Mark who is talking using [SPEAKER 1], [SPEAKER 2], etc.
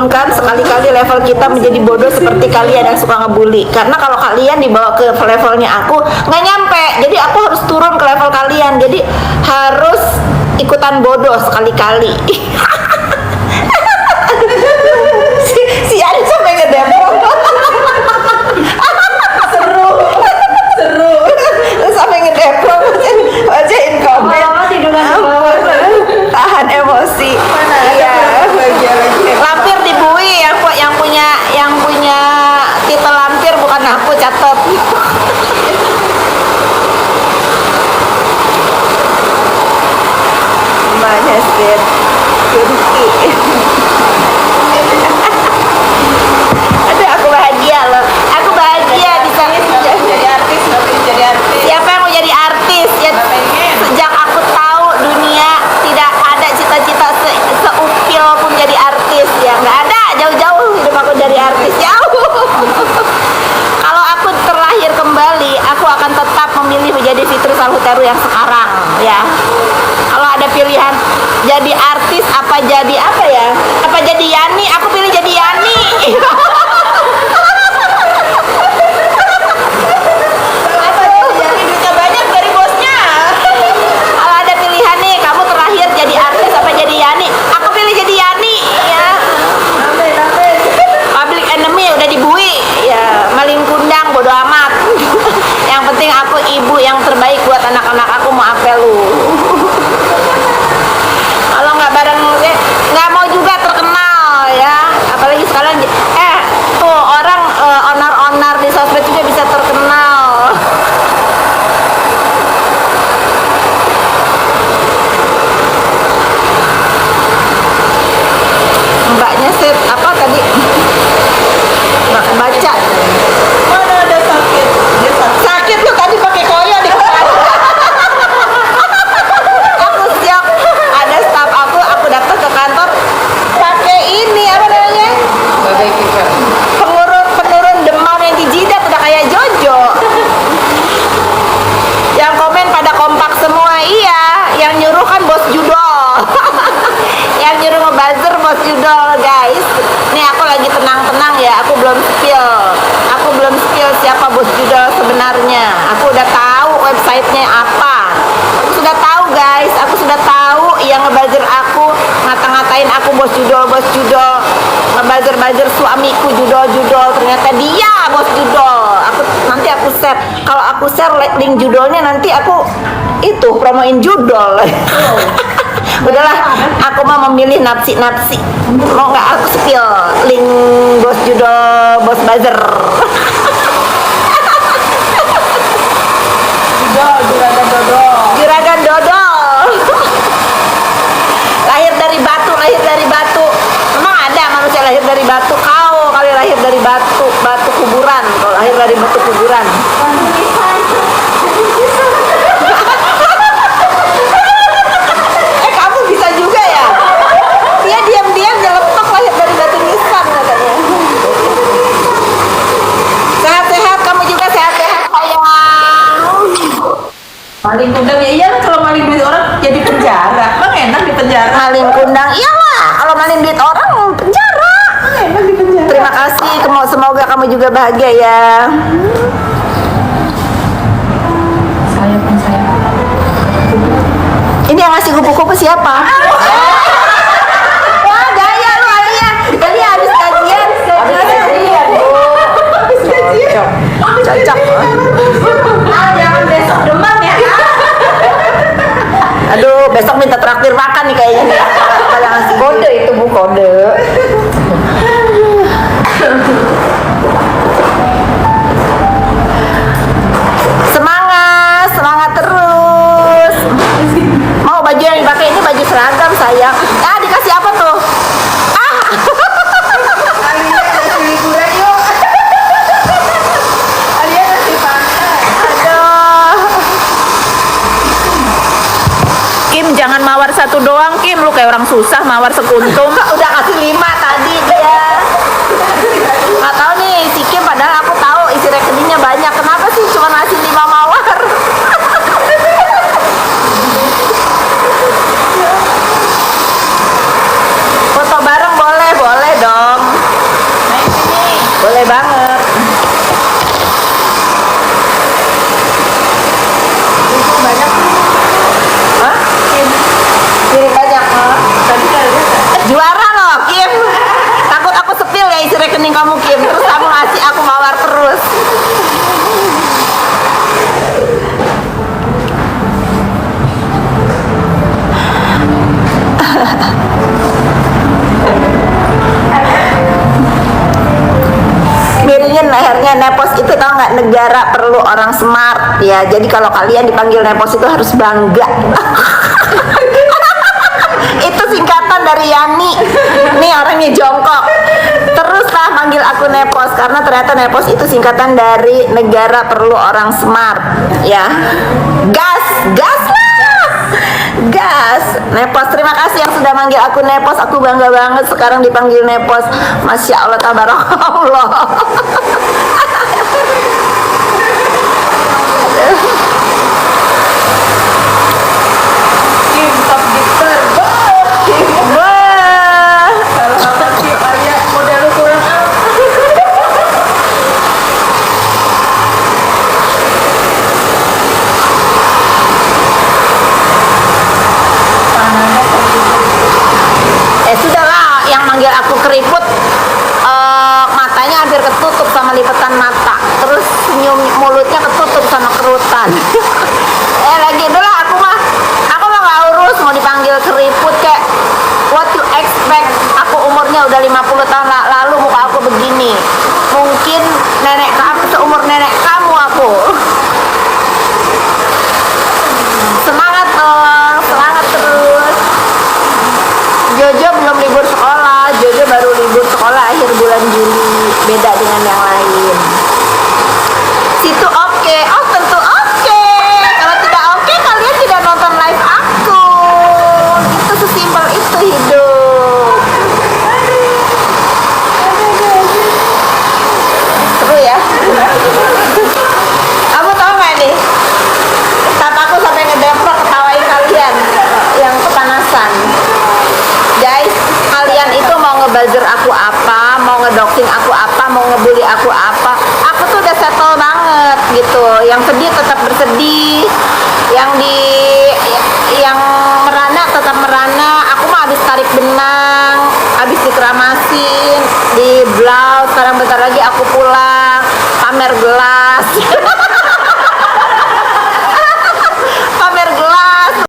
[SPEAKER 1] turunkan sekali-kali level kita menjadi bodoh seperti kalian yang suka ngebully. Karena kalau kalian dibawa ke levelnya aku nggak nyampe, jadi aku harus turun ke level kalian. Jadi harus ikutan bodoh sekali-kali. si Ari sampai ngedemo. seru terus sampai ngedemo, bacain komen. Tahan emosi. Iya, lampir dibui yang punya titel lampir bukan aku, catat. Mbaknya sih Turki. Aduh, aku bahagia loh. Aku bahagia bisa
[SPEAKER 2] jadi artis, nggak pengen jadi artis.
[SPEAKER 1] siapa yang mau jadi artis ya. Sejak aku tahu dunia tidak ada cita-cita seupil pun jadi artis ya, nggak ada. Jauh-jauh hidup aku jadi artis, jauh. Kalau aku terlahir kembali, aku akan tetap memilih menjadi Fitri Salhuteru yang sekarang ya. Kalau ada pilihan jadi artis apa jadi apa ya, apa jadi Yani, aku pilih jadi Yani.
[SPEAKER 2] Kenapa jadi duitnya banyak dari bosnya?
[SPEAKER 1] Kalau ada pilihan nih, kamu terlahir jadi artis apa jadi Yani, aku pilih jadi Yani ya.
[SPEAKER 2] Amin, amin.
[SPEAKER 1] Public enemy udah dibui ya, maling kundang bodo amat. Yang penting aku ibu yang terbaik buat anak-anak aku, mau apel lu. Kalau nggak bareng nggak mau juga terkenal ya, apalagi sekarang tuh orang onar-onar di sosmed juga bisa terkenal. Mbaknya set apa tadi nggak baca.
[SPEAKER 2] Mana ada sakit? Dia sakit.
[SPEAKER 1] Sakit lu tadi pakai koyo di kepala. Aku siap, ada staf aku datang ke kantor pakai ini apa namanya,
[SPEAKER 2] Bagai kita.
[SPEAKER 1] penurun demam yang di jidat, udah kayak Jojo. Yang komen pada kompak semua. Iya, yang nyuruh kan bos judol. Yang nyuruh ngebuzzer bos judol, guys. Nih aku lagi tenang-tenang ya, aku belum spill siapa bos judol sebenarnya. Aku udah tahu websitenya apa. Aku sudah tahu, guys. Aku sudah tahu yang ngebuzzer aku, ngata-ngatain aku bos judol, ngebuzzer suamiku judol. Ternyata dia bos judol. Nanti aku share. Kalau aku share link judolnya, nanti aku itu promoin judol. Udahlah, aku mau memilih nafsi. Mau nggak aku spill link bos judol, bos buzzer. Juragan dodol. Lahir dari batu. Emang ada manusia lahir dari batu? Kau kali lahir dari batu kuburan. Kalau lahir dari batu kuburan. Kamu bisa juga ya? Dia diam-diam nyeletuk lahir dari batu nisan katanya. Sehat-sehat, kamu juga sehat-sehat sayang.
[SPEAKER 2] Maling kundang ya iyalah, kalau maling duit orang jadi penjara. Bang enak di penjara.
[SPEAKER 1] Maling kundang, iyalah. Kalau maling duit orang penjara.
[SPEAKER 2] Enak di penjara.
[SPEAKER 1] Terima kasih, semoga kamu juga bahagia ya.
[SPEAKER 2] Saya.
[SPEAKER 1] Ini yang ngasih kupu-kupu siapa? Wah, gaya lu Alia. Tadi habis kajian. Cocok.
[SPEAKER 2] Jangan besok demam ya.
[SPEAKER 1] Aduh, besok minta traktir makan nih kayaknya nih. Kalau ngasih kode itu, Bu, kode. Semangat terus. Mau baju yang dipakai ini baju seragam sayang. Dikasih apa tuh?
[SPEAKER 2] Alia ngasih liburan yuk. Alia ngasih pantai.
[SPEAKER 1] Aduh. Kim, jangan mawar satu doang, Kim. Lu kayak orang susah mawar sekuntum. Udah kasih 5 tadi dia. Nggak tahu nih si Kim, padahal aku tahu isi rekeningnya banyak. Kenapa sih cuma ngasih 5 mawar? Foto bareng boleh dong. Boleh banget.
[SPEAKER 2] Itu banyak tuh.
[SPEAKER 1] Hah? Kirim banyak.
[SPEAKER 2] Tadi kayaknya
[SPEAKER 1] Juara loh, Kim. Takut aku sepil ya isi rekening kamu, Kim. Terus kamu ngasih aku mawar terus. Miringin lehernya. Nepos itu tau nggak, negara perlu orang smart ya. Jadi kalau kalian dipanggil Nepos itu harus bangga. Itu singkatan dari Yani. Nih orangnya jongkok. Teruslah manggil aku Nepos karena ternyata Nepos itu singkatan dari negara perlu orang smart ya. Gas, gas lah. Gas. Nepos, terima kasih yang sudah manggil aku Nepos. Aku bangga banget sekarang dipanggil Nepos. Masya Allah, tabarakallah.
[SPEAKER 2] Kim top gitar.
[SPEAKER 1] Wah.
[SPEAKER 2] Kalau apa sih Arya model lu kurang apa?
[SPEAKER 1] Sudahlah, yang manggil aku keriput, matanya hampir ketutup sama lipatan mata, terus senyum mulutnya ketutup sama kerutan. Lagi dulu aku mah nggak urus mau dipanggil keriput kayak what you expect. Aku umurnya udah 50 tahun lalu, muka aku begini. Mungkin nenek kamu seumur nenek kamu aku. Semangat dong, semangat terus. Jojo belum libur sekolah, Jojo baru libur sekolah akhir bulan Juli, beda dengan yang lain. Situ oke, oh tentu oke. Kalau tidak oke, kalian tidak nonton live aku. Itu sesimpel itu hidup. Seru ya. Kamu tahu nggak nih? Aku sampai ngedemprak ketawain kalian yang kepanasan. Guys, kalian itu mau ngebuzzer aku apa, mau ngedoxing aku apa, mau ngebully aku apa, aku tuh udah settle banget gitu. Yang sedih tetap bersedih, yang merana tetap merana. Aku mah habis tarik benang, habis dikeramasin, di blouse. Sekarang bentar lagi aku pulang, pamer gelas.